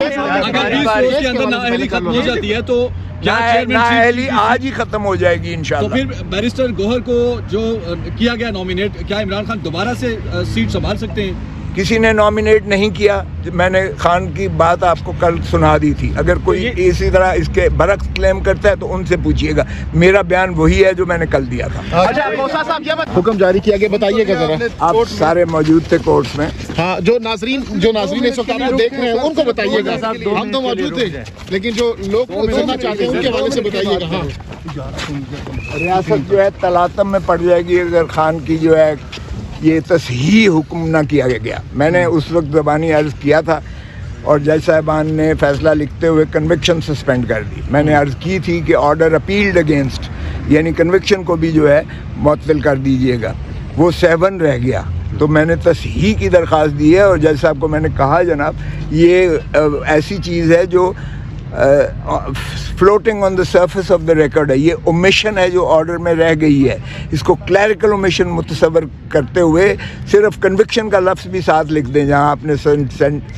اگر 20 روز کے اندر نااہلی ختم ہو جاتی ہے تو نااہلی آج ہی ختم ہو جائے گی انشاءاللہ. تو پھر بیرسٹر گوہر کو جو کیا گیا نامینیٹ، کیا عمران خان دوبارہ سے سیٹ سنبھال سکتے ہیں؟ کسی نے نامینیٹ نہیں کیا. میں نے خان کی بات آپ کو کل سنا دی تھی. اگر کوئی اسی طرح اس کے برعکس کلیم کرتا ہے تو ان سے پوچھیے گا. میرا بیان وہی ہے جو میں نے کل دیا تھا. حکم جاری کیا گیا، بتائیے گا ذرا. آپ سارے موجود تھے کورٹ میں. ہاں، جو ناظرین اس وقت آپ کو دیکھ رہے ہیں ان کو بتائیے گا. ہم تو موجود تھے لیکن جو لوگ سننا چاہتے ہیں ان کے حوالے سے بتائیے گا. ہاں، ریاست جو ہے تلاطم میں پڑ جائے گی اگر خان کی جو ہے یہ تصحیح حکم نہ کیا گیا. میں نے اس وقت زبانی عرض کیا تھا اور جج صاحبان نے فیصلہ لکھتے ہوئے کنوکشن سسپینڈ کر دی. میں نے عرض کی تھی کہ آرڈر اپیلڈ اگینسٹ، یعنی کنوکشن کو بھی جو ہے معطل کر دیجئے گا. وہ 7 رہ گیا تو میں نے تصحیح کی درخواست دی ہے اور جج صاحب کو میں نے کہا جناب یہ ایسی چیز ہے جو floating on the surface of the record ہے، یہ اومیشن ہے جو آرڈر میں رہ گئی ہے. اس کو کلیریکل اومیشن متصور کرتے ہوئے صرف کنوکشن کا لفظ بھی ساتھ لکھ دیں. جہاں آپ نے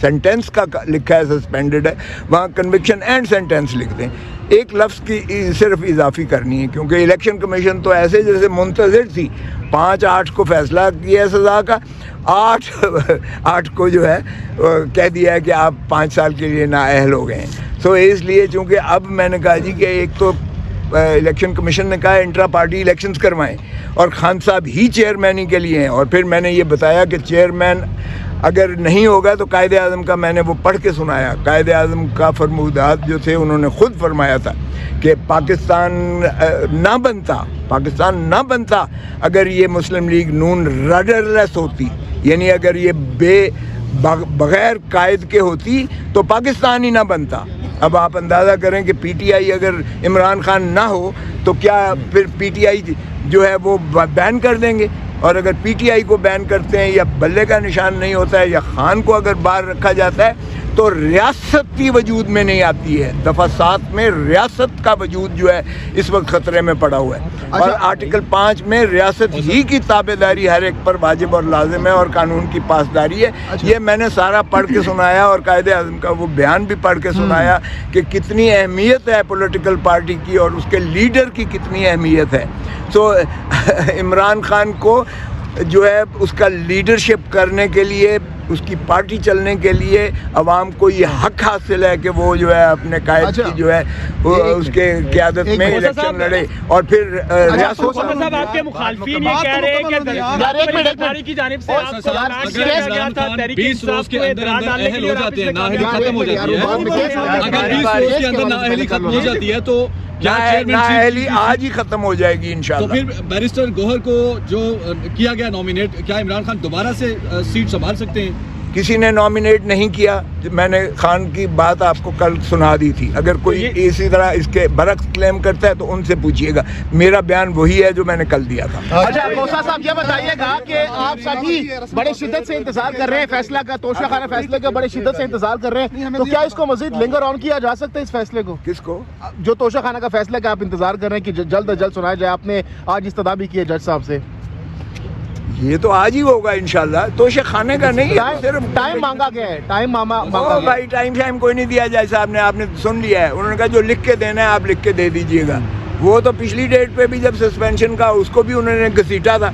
سینٹینس کا لکھا ہے سسپینڈڈ ہے وہاں کنوکشن اینڈ سینٹینس لکھ دیں. ایک لفظ کی صرف اضافی کرنی ہے کیونکہ الیکشن کمیشن تو ایسے جیسے منتظر تھی. 5/8 کو فیصلہ کیا ہے سزا کا، 8 کو جو ہے کہہ دیا ہے کہ آپ 5 سال کے لیے نااہل ہو گئے ہیں. تو اس لیے چونکہ اب میں نے کہا جی کہ ایک تو الیکشن کمیشن نے کہا انٹرا پارٹی الیکشنز کروائیں اور خان صاحب ہی چیئرمینی کے لیے ہیں. اور پھر میں نے یہ بتایا کہ چیئرمین اگر نہیں ہوگا تو قائد اعظم کا میں نے وہ پڑھ کے سنایا. قائد اعظم کا فرمودات جو تھے انہوں نے خود فرمایا تھا کہ پاکستان نہ بنتا اگر یہ مسلم لیگ نون رڈرلیس ہوتی، یعنی اگر یہ بغیر قائد کے ہوتی تو پاکستان ہی نہ بنتا. اب آپ اندازہ کریں کہ پی ٹی آئی اگر عمران خان نہ ہو تو کیا پھر پی ٹی آئی جو ہے وہ بین کر دیں گے؟ اور اگر پی ٹی آئی کو بین کرتے ہیں یا بلے کا نشان نہیں ہوتا ہے یا خان کو اگر باہر رکھا جاتا ہے تو ریاست کی وجود میں نہیں آتی ہے. دفعہ 7 میں ریاست کا وجود جو ہے اس وقت خطرے میں پڑا ہوا ہے. اور آرٹیکل 5 میں ریاست ہی کی تابعداری ہر ایک پر واجب اور لازم ہے اور قانون کی پاسداری ہے. یہ میں نے سارا پڑھ کے سنایا اور قائد اعظم کا وہ بیان بھی پڑھ کے سنایا کہ کتنی اہمیت ہے پولیٹیکل پارٹی کی اور اس کے لیڈر کی کتنی اہمیت ہے. تو عمران خان کو جو ہے اس کا لیڈرشپ کرنے کے لیے، اس کی پارٹی چلنے کے لیے عوام کو یہ حق حاصل ہے کہ وہ جو ہے اپنے قائد کی جو ہے اس کے قیادت میں الیکشن لڑے. اور پھر صاحب آپ کے مخالفین یہ کہہ رہے ہیں کہ کی جانب سے 20 روز کے اندر نااہل ہو جاتے ہیں، نااہلی ختم ہو جاتی ہے. اگر 20 روز کے اندر نااہلی ختم ہو جاتی ہے تو نااہلی آج ہی ختم ہو جائے گی انشاءاللہ. تو پھر بیرسٹر گوہر کو جو کیا گیا نامینیٹ، کیا عمران خان دوبارہ سے سیٹ سنبھال سکتے ہیں؟ کسی نے نامینیٹ نہیں کیا. میں نے خان کی بات آپ کو کل سنا دی تھی. اگر کوئی اسی طرح اس کے برعکس کلیم کرتا ہے تو ان سے پوچھیے گا. میرا بیان وہی ہے جو میں نے کل دیا تھا. اچھا کوسا صاحب یہ بتائیے گا کہ آپ سبھی بڑے شدت سے انتظار کر رہے ہیں فیصلہ کا، توشہ خانہ فیصلے کا بڑے شدت سے انتظار کر رہے ہیں، تو کیا اس کو مزید لنگر آن کیا جا سکتا ہے اس فیصلے کو؟ کس کو؟ جو توشہ خانہ کا فیصلہ کا آپ انتظار کر رہے ہیں کہ جلد از جلد سنایا جائے. آپ نے آج استدعا بھی کی ہے جج صاحب سے. یہ تو آج ہی ہوگا انشاءاللہ. توشہ خانے کا نہیں، صرف ٹائم مانگا گیا ہے. ٹائم مانگا بھائی، ٹائم کوئی نہیں دیا جائے صاحب نے. آپ نے سن لیا ہے، انہوں نے کہا جو لکھ کے دینا ہے آپ لکھ کے دے دیجئے گا. وہ تو پچھلی ڈیٹ پہ بھی جب سسپینشن کا اس کو بھی انہوں نے گھسیٹا تھا،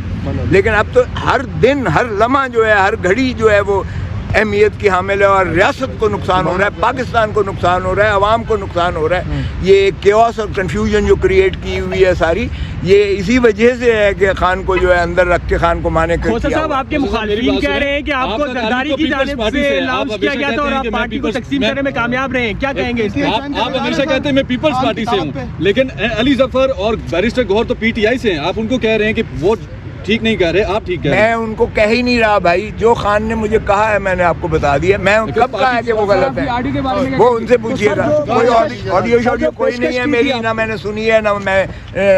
لیکن اب تو ہر دن ہر لمحہ جو ہے ہر گھڑی جو ہے وہ اہمیت کی حامل ہے اور ریاست کو نقصان ہو رہا ہے، پاکستان کو نقصان ہو رہا ہے، عوام کو نقصان ہو رہا ہے. یہ کیوس اور کنفیوژن جو کریٹ کی ہوئی ہے ساری، یہ اسی وجہ سے ہے کہ خان کو جو ہے اندر رکھ کے خان کو مانے کر کیا. صاحب آپ کے مخالفین کہہ رہے ہیں کہ آپ کو زرداری کی جانب سے لانچ کیا گیا تھا اور آپ پارٹی کو تقسیم کرنے میں کامیاب رہے ہیں، کیا کہیں گے اس میں؟ آپ ہمیشہ کہتے ہیں میں پیپلز پارٹی سے ہوں، لیکن علی ظفر اور بیرسٹر گوہر تو پی ٹی آئی سے ہیں. آپ ان کو کہہ رہے ہیں کہ وہ ٹھیک نہیں کہہ رہے، آپ ٹھیک کہہ رہے ہیں. میں ان کو کہہ ہی نہیں رہا بھائی. جو خان نے مجھے کہا ہے میں نے آپ کو بتا دیا. میں کب کہا ہے کہ وہ غلط ہے؟ وہ ان سے پوچھیے گا. کوئی آڈیو شوڈیو کوئی نہیں ہے میری، نہ میں نے سنی ہے، نہ میں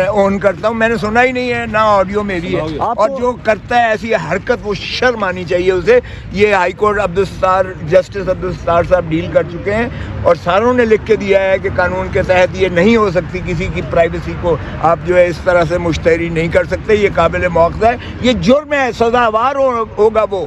اون کرتا ہوں. میں نے سنا ہی نہیں ہے، نہ آڈیو میری ہے. اور جو کرتا ہے ایسی حرکت وہ شرم آنی چاہیے اسے. یہ ہائی کورٹ جسٹس عبدالستار صاحب ڈیل کر چکے ہیں اور ساروں نے لکھ کے دیا ہے کہ قانون کے تحت یہ نہیں ہو سکتی. کسی کی پرائیویسی کو آپ جو ہے اس طرح سے مشتری نہیں کر سکتے. یہ قابل مواخذہ ہے، یہ جرم ہے، سزاوار ہوگا وہ.